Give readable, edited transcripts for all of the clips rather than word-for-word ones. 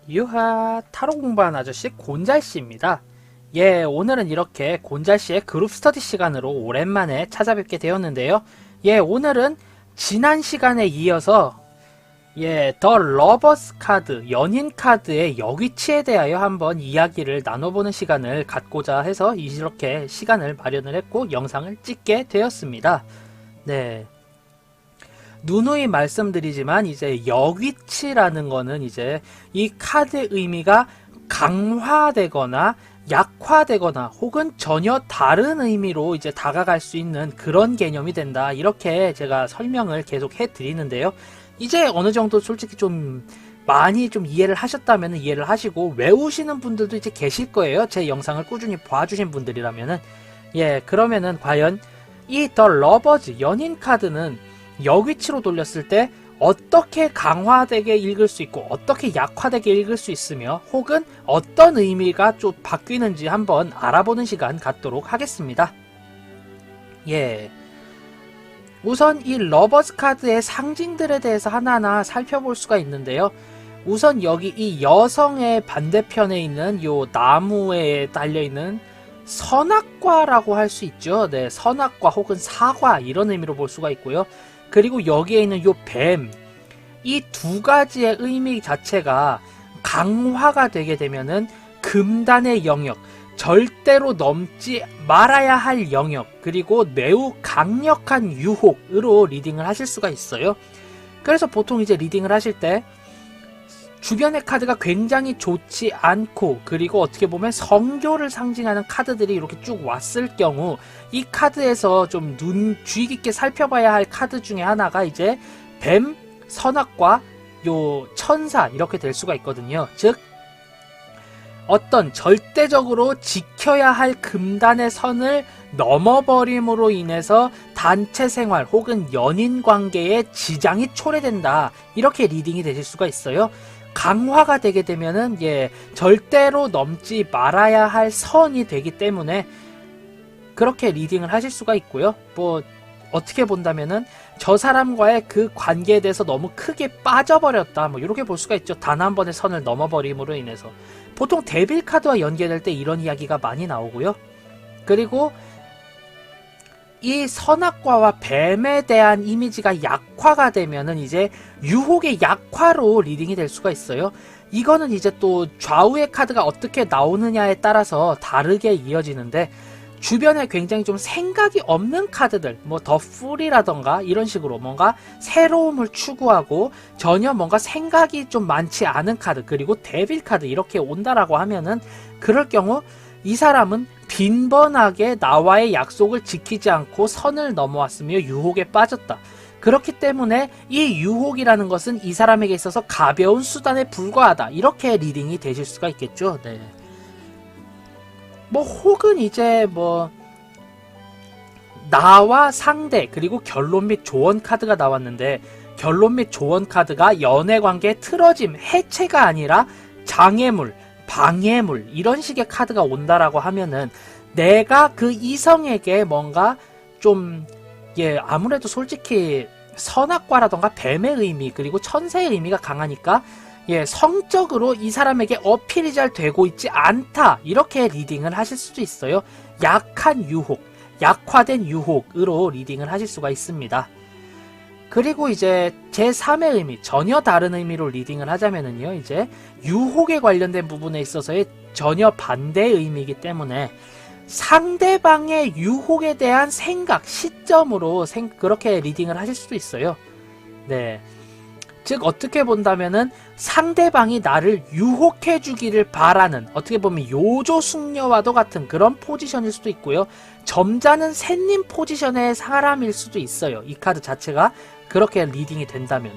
유하 타로 공부하는 아저씨 곤잘씨입니다. 예, 오늘은 이렇게 곤잘씨의 그룹 스터디 시간으로 오랜만에 찾아뵙게 되었는데요. 예, 오늘은 지난 시간에 이어서 더 러버스 카드, 연인 카드의 역위치에 대하여 한번 이야기를 나눠보는 시간을 갖고자 해서 이렇게 시간을 마련을 했고 영상을 찍게 되었습니다. 네. 누누이 말씀드리지만 이제 역위치라는 거는 이제 이 카드의 의미가 강화되거나 약화되거나 혹은 전혀 다른 의미로 이제 다가갈 수 있는 그런 개념이 된다. 이렇게 제가 설명을 계속 해 드리는데요. 이제 어느 정도 솔직히 좀 많이 좀 이해를 하셨다면 이해를 하시고 외우시는 분들도 이제 계실 거예요. 제 영상을 꾸준히 봐주신 분들이라면은. 그러면은 과연 이 더 러버즈 연인 카드는 역위치로 돌렸을 때 어떻게 강화되게 읽을 수 있고 어떻게 약화되게 읽을 수 있으며 혹은 어떤 의미가 좀 바뀌는지 한번 알아보는 시간 갖도록 하겠습니다. 우선 이 러버스 카드의 상징들에 대해서 하나하나 살펴볼 수가 있는데요. 우선 여기 이 여성의 반대편에 있는 요 나무에 달려있는 선악과라고 할 수 있죠. 네, 선악과 혹은 사과 이런 의미로 볼 수가 있고요. 그리고 여기에 있는 요 뱀, 이 두 가지의 의미 자체가 강화가 되게 되면은 금단의 영역, 절대로 넘지 말아야 할 영역, 그리고 매우 강력한 유혹으로 리딩을 하실 수가 있어요. 그래서 보통 이제 리딩을 하실 때 주변의 카드가 굉장히 좋지 않고 그리고 어떻게 보면 성교를 상징하는 카드들이 이렇게 쭉 왔을 경우 이 카드에서 좀 주의 깊게 살펴봐야 할 카드 중에 하나가 이제 뱀, 선악과, 요 천사 이렇게 될 수가 있거든요. 즉 어떤 절대적으로 지켜야 할 금단의 선을 넘어버림으로 인해서 단체 생활 혹은 연인 관계에 지장이 초래된다. 이렇게 리딩이 되실 수가 있어요. 강화가 되게 되면은 절대로 넘지 말아야 할 선이 되기 때문에 그렇게 리딩을 하실 수가 있고요. 뭐 어떻게 본다면은 저 사람과의 그 관계에 대해서 너무 크게 빠져버렸다. 뭐 이렇게 볼 수가 있죠. 단 한 번의 선을 넘어버림으로 인해서. 보통 데빌 카드와 연계될 때 이런 이야기가 많이 나오고요. 그리고 이 선악과와 뱀에 대한 이미지가 약화가 되면은 이제 유혹의 약화로 리딩이 될 수가 있어요. 이거는 이제 또 좌우의 카드가 어떻게 나오느냐에 따라서 다르게 이어지는데 주변에 굉장히 좀 생각이 없는 카드들, 뭐 더 풀이라던가 이런 식으로 뭔가 새로움을 추구하고 전혀 뭔가 생각이 좀 많지 않은 카드, 그리고 데빌 카드 이렇게 온다라고 하면은 그럴 경우 이 사람은 빈번하게 나와의 약속을 지키지 않고 선을 넘어왔으며 유혹에 빠졌다. 그렇기 때문에 이 유혹이라는 것은 이 사람에게 있어서 가벼운 수단에 불과하다. 이렇게 리딩이 되실 수가 있겠죠. 네. 뭐 혹은 이제 뭐 나와 상대 그리고 결론 및 조언 카드가 나왔는데 결론 및 조언 카드가 연애관계의 틀어짐, 해체가 아니라 장애물, 방해물 이런 식의 카드가 온다라고 하면은 내가 그 이성에게 뭔가 좀 아무래도 솔직히 선악과라던가 뱀의 의미 그리고 천사의 의미가 강하니까 성적으로 이 사람에게 어필이 잘 되고 있지 않다 이렇게 리딩을 하실 수도 있어요. 약한 유혹, 약화된 유혹으로 리딩을 하실 수가 있습니다. 그리고 이제 제3의 의미, 전혀 다른 의미로 리딩을 하자면은요, 이제 유혹에 관련된 부분에 있어서의 전혀 반대의 의미이기 때문에 상대방의 유혹에 대한 생각, 시점으로 그렇게 리딩을 하실 수도 있어요. 네. 즉 어떻게 본다면은 상대방이 나를 유혹해 주기를 바라는 어떻게 보면 요조숙녀와도 같은 그런 포지션일 수도 있고요. 점잖은 샌님 포지션의 사람일 수도 있어요. 이 카드 자체가 그렇게 리딩이 된다면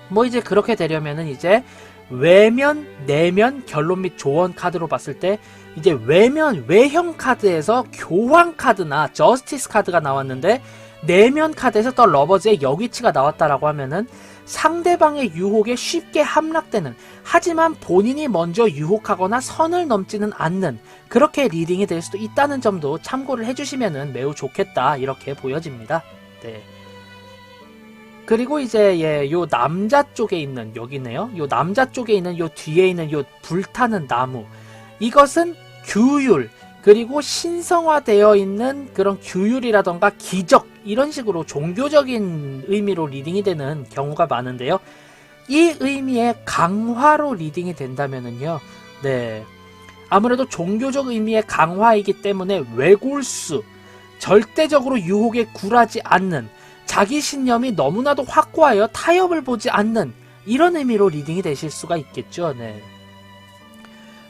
뭐 이제 그렇게 되려면은 이제 외면, 내면, 결론 및 조언 카드로 봤을 때 이제 외형 카드에서 교황 카드나 저스티스 카드가 나왔는데 내면 카드에서 더 러버즈의 역위치가 나왔다라고 하면은 상대방의 유혹에 쉽게 함락되는, 하지만 본인이 먼저 유혹하거나 선을 넘지는 않는 그렇게 리딩이 될 수도 있다는 점도 참고를 해주시면은 매우 좋겠다 이렇게 보여집니다. 네. 그리고 이제 요 남자 쪽에 있는 여기네요. 요 남자 쪽에 있는 요 뒤에 있는 요 불타는 나무. 이것은 규율, 그리고 신성화되어 있는 그런 규율이라던가 기적, 이런 식으로 종교적인 의미로 리딩이 되는 경우가 많은데요. 이 의미의 강화로 리딩이 된다면은요, 네, 아무래도 종교적 의미의 강화이기 때문에 외골수, 절대적으로 유혹에 굴하지 않는, 자기 신념이 너무나도 확고하여 타협을 보지 않는, 이런 의미로 리딩이 되실 수가 있겠죠. 네.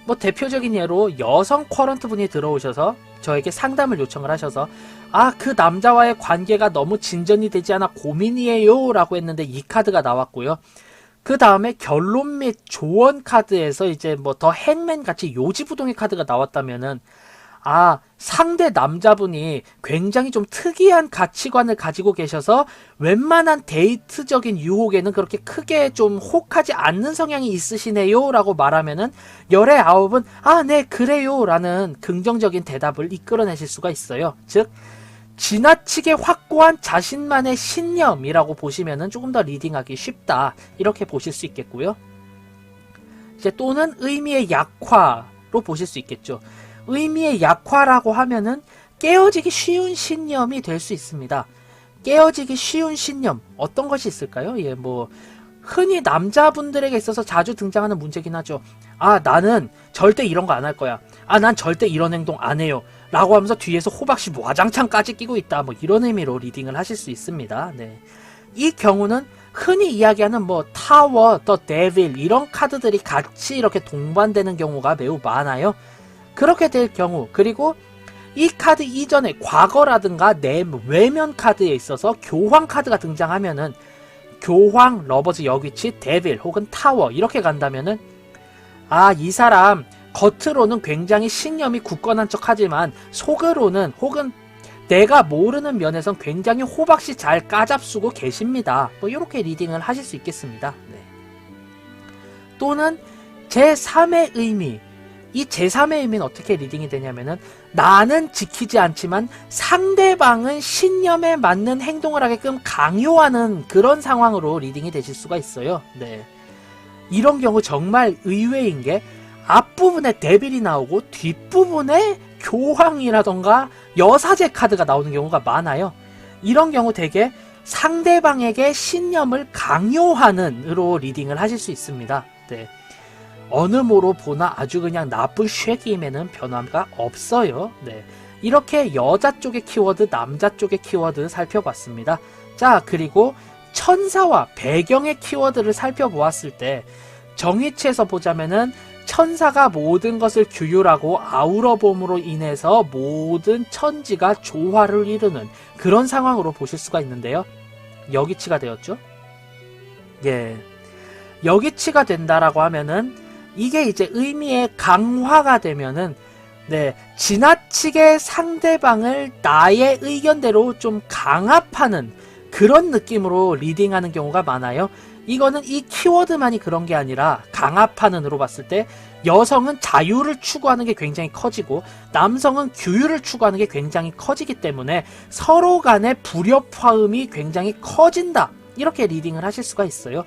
뭐 대표적인 예로 여성 쿼런트 분이 들어오셔서 저에게 상담을 요청을 하셔서 그 남자와의 관계가 너무 진전이 되지 않아 고민이에요 라고 했는데 이 카드가 나왔고요. 그 다음에 결론 및 조언 카드에서 이제 뭐 더 행맨 같이 요지부동의 카드가 나왔다면은 상대 남자분이 굉장히 좀 특이한 가치관을 가지고 계셔서 웬만한 데이트적인 유혹에는 그렇게 크게 좀 혹하지 않는 성향이 있으시네요 라고 말하면은 열의 아홉은 네 그래요 라는 긍정적인 대답을 이끌어내실 수가 있어요. 즉 지나치게 확고한 자신만의 신념이라고 보시면은 조금 더 리딩하기 쉽다, 이렇게 보실 수 있겠고요. 이제 또는 의미의 약화로 보실 수 있겠죠. 의미의 약화라고 하면은 깨어지기 쉬운 신념이 될 수 있습니다. 깨어지기 쉬운 신념, 어떤 것이 있을까요? 뭐 흔히 남자분들에게 있어서 자주 등장하는 문제긴 하죠. 나는 절대 이런 거 안 할 거야. 난 절대 이런 행동 안 해요. 라고 하면서 뒤에서 호박씨 와장창까지 끼고 있다. 뭐 이런 의미로 리딩을 하실 수 있습니다. 네. 이 경우는 흔히 이야기하는 뭐 타워, 더 데빌 이런 카드들이 같이 이렇게 동반되는 경우가 매우 많아요. 그렇게 될 경우, 그리고 이 카드 이전에 과거라든가 외면 카드에 있어서 교황 카드가 등장하면은 교황, 러버즈, 여귀치, 데빌 혹은 타워 이렇게 간다면은 이 사람 겉으로는 굉장히 신념이 굳건한 척 하지만 속으로는 혹은 내가 모르는 면에선 굉장히 호박씨 잘 까잡수고 계십니다. 뭐 이렇게 리딩을 하실 수 있겠습니다. 네. 또는 제3의 의미, 이 제3의 의미는 어떻게 리딩이 되냐면은 나는 지키지 않지만 상대방은 신념에 맞는 행동을 하게끔 강요하는 그런 상황으로 리딩이 되실 수가 있어요. 네. 이런 경우 정말 의외인 게 앞부분에 데빌이 나오고 뒷부분에 교황이라던가 여사제 카드가 나오는 경우가 많아요. 이런 경우 되게 상대방에게 신념을 강요하는 으로 리딩을 하실 수 있습니다. 네. 어느 모로 보나 아주 그냥 나쁜 쉐기임에는 변화가 없어요. 네. 이렇게 여자 쪽의 키워드, 남자 쪽의 키워드 살펴봤습니다. 자, 그리고 천사와 배경의 키워드를 살펴보았을 때 정의치에서 보자면은 천사가 모든 것을 규율하고 아우러봄으로 인해서 모든 천지가 조화를 이루는 그런 상황으로 보실 수가 있는데요. 여기치가 되었죠. 예. 여기치가 된다라고 하면은 이게 이제 의미의 강화가 되면은 지나치게 상대방을 나의 의견대로 좀 강압하는 그런 느낌으로 리딩하는 경우가 많아요. 이거는 이 키워드만이 그런 게 아니라 강압하는으로 봤을 때 여성은 자유를 추구하는 게 굉장히 커지고 남성은 규율을 추구하는 게 굉장히 커지기 때문에 서로 간의 불협화음이 굉장히 커진다. 이렇게 리딩을 하실 수가 있어요.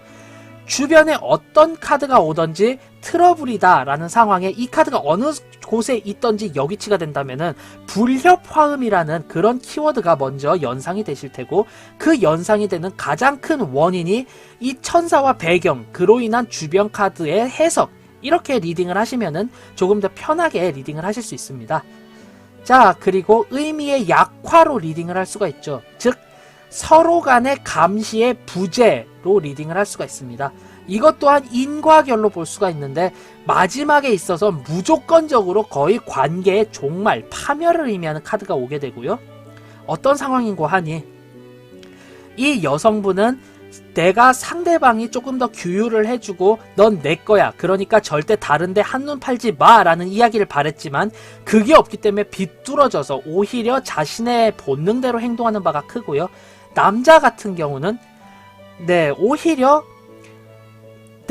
주변에 어떤 카드가 오든지 트러블이다 라는 상황에 이 카드가 어느 곳에 있던지 여기치가 된다면은 불협화음이라는 그런 키워드가 먼저 연상이 되실 테고 그 연상이 되는 가장 큰 원인이 이 천사와 배경, 그로 인한 주변 카드의 해석, 이렇게 리딩을 하시면은 조금 더 편하게 리딩을 하실 수 있습니다. 자, 그리고 의미의 약화로 리딩을 할 수가 있죠. 즉 서로 간의 감시의 부재로 리딩을 할 수가 있습니다. 이것 또한 인과결로 볼 수가 있는데 마지막에 있어서 무조건적으로 거의 관계의 종말, 파멸을 의미하는 카드가 오게 되고요. 어떤 상황인고 하니 이 여성분은 내가 상대방이 조금 더 규율을 해주고 넌 내 거야, 그러니까 절대 다른데 한눈 팔지 마 라는 이야기를 바랬지만 그게 없기 때문에 비뚤어져서 오히려 자신의 본능대로 행동하는 바가 크고요. 남자 같은 경우는 오히려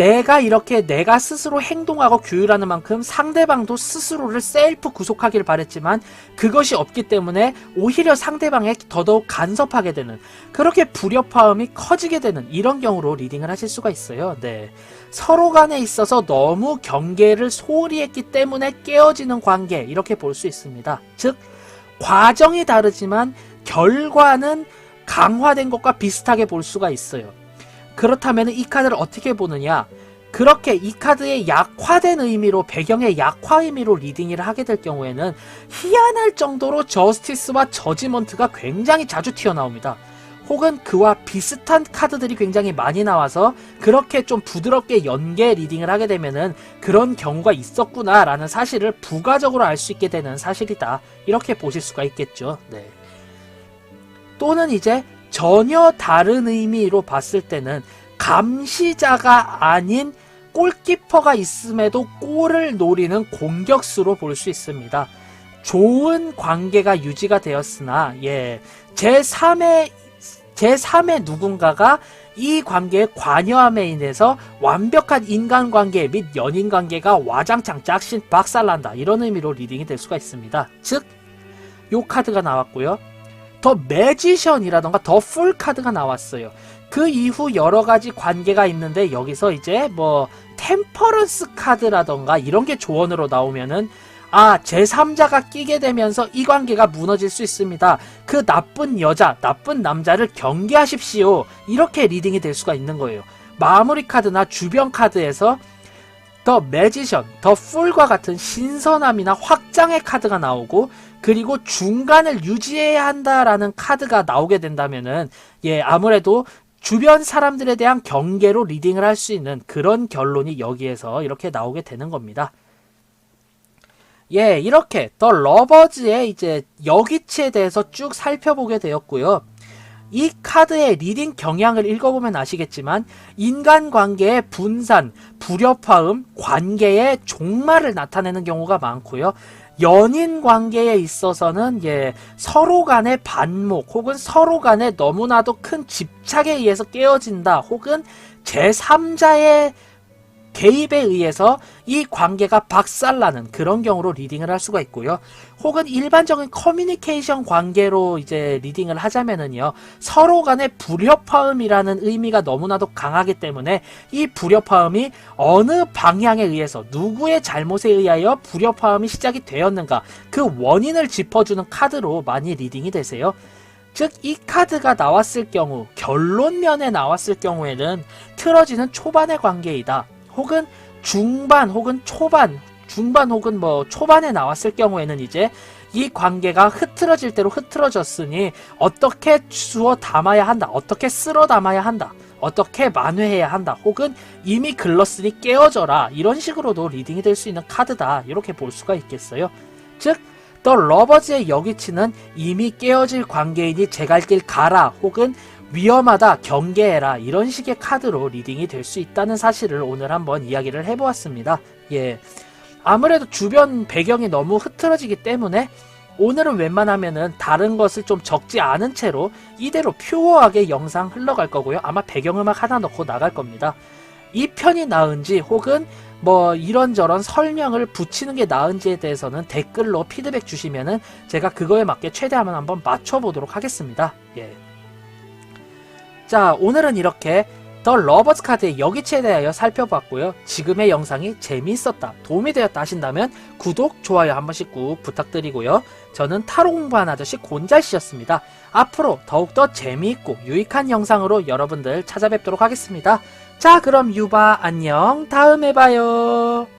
내가 스스로 행동하고 규율하는 만큼 상대방도 스스로를 셀프 구속하길 바랬지만 그것이 없기 때문에 오히려 상대방에 더더욱 간섭하게 되는, 그렇게 불협화음이 커지게 되는 이런 경우로 리딩을 하실 수가 있어요. 네. 서로 간에 있어서 너무 경계를 소홀히 했기 때문에 깨어지는 관계, 이렇게 볼 수 있습니다. 즉 과정이 다르지만 결과는 강화된 것과 비슷하게 볼 수가 있어요. 그렇다면 이 카드를 어떻게 보느냐, 그렇게 이 카드의 약화된 의미로, 배경의 약화 의미로 리딩을 하게 될 경우에는 희한할 정도로 저스티스와 저지먼트가 굉장히 자주 튀어나옵니다. 혹은 그와 비슷한 카드들이 굉장히 많이 나와서 그렇게 좀 부드럽게 연계 리딩을 하게 되면은 그런 경우가 있었구나 라는 사실을 부가적으로 알 수 있게 되는 사실이다, 이렇게 보실 수가 있겠죠. 네. 또는 이제 전혀 다른 의미로 봤을 때는 감시자가 아닌 골키퍼가 있음에도 골을 노리는 공격수로 볼 수 있습니다. 좋은 관계가 유지가 되었으나 제3의 누군가가 이 관계의 관여함에 인해서 완벽한 인간관계 및 연인관계가 와장창 짝신 박살난다, 이런 의미로 리딩이 될 수가 있습니다. 즉 요 카드가 나왔고요. 더 매지션이라던가 더 풀 카드가 나왔어요. 그 이후 여러가지 관계가 있는데 여기서 이제 뭐 템퍼런스 카드라던가 이런 게 조언으로 나오면은 제3자가 끼게 되면서 이 관계가 무너질 수 있습니다. 그 나쁜 여자, 나쁜 남자를 경계하십시오, 이렇게 리딩이 될 수가 있는 거예요. 마무리 카드나 주변 카드에서 더 매지션, 더 풀과 같은 신선함이나 확장의 카드가 나오고, 그리고 중간을 유지해야 한다라는 카드가 나오게 된다면은 아무래도 주변 사람들에 대한 경계로 리딩을 할 수 있는 그런 결론이 여기에서 이렇게 나오게 되는 겁니다. 이렇게 더 러버즈의 이제 여기치에 대해서 쭉 살펴보게 되었고요. 이 카드의 리딩 경향을 읽어보면 아시겠지만 인간관계의 분산, 불협화음, 관계의 종말을 나타내는 경우가 많고요. 연인 관계에 있어서는 서로 간의 반목, 혹은 서로 간에 너무나도 큰 집착에 의해서 깨어진다, 혹은 제3자의 개입에 의해서 이 관계가 박살나는 그런 경우로 리딩을 할 수가 있고요. 혹은 일반적인 커뮤니케이션 관계로 이제 리딩을 하자면은요, 서로 간의 불협화음이라는 의미가 너무나도 강하기 때문에 이 불협화음이 어느 방향에 의해서 누구의 잘못에 의하여 불협화음이 시작이 되었는가, 그 원인을 짚어주는 카드로 많이 리딩이 되세요. 즉 이 카드가 나왔을 경우, 결론면에 나왔을 경우에는 틀어지는 초반의 관계이다, 혹은 중반 혹은 초반 혹은 초반에 나왔을 경우에는 이제 이 관계가 흐트러질 대로 흐트러졌으니 어떻게 주워 담아야 한다, 어떻게 쓸어 담아야 한다, 어떻게 만회해야 한다, 혹은 이미 글렀으니 깨어져라, 이런 식으로도 리딩이 될 수 있는 카드다, 이렇게 볼 수가 있겠어요. 즉 더 러버즈의 여기치는 이미 깨어질 관계이니 제 갈 길 가라, 혹은 위험하다, 경계해라, 이런 식의 카드로 리딩이 될 수 있다는 사실을 오늘 한번 이야기를 해보았습니다. 아무래도 주변 배경이 너무 흐트러지기 때문에 오늘은 웬만하면은 다른 것을 좀 적지 않은 채로 이대로 퓨어하게 영상 흘러갈 거고요. 아마 배경음악 하나 넣고 나갈 겁니다. 이 편이 나은지, 혹은 이런저런 설명을 붙이는 게 나은지에 대해서는 댓글로 피드백 주시면은 제가 그거에 맞게 최대한 한번 맞춰보도록 하겠습니다. 자, 오늘은 이렇게 더 러버즈 카드의 여기치에 대하여 살펴봤고요. 지금의 영상이 재미있었다, 도움이 되었다 하신다면 구독, 좋아요 한 번씩 꾹 부탁드리고요. 저는 타로 공부하는 아저씨 곤잘씨였습니다. 앞으로 더욱더 재미있고 유익한 영상으로 여러분들 찾아뵙도록 하겠습니다. 자, 그럼 유바 안녕, 다음에 봐요.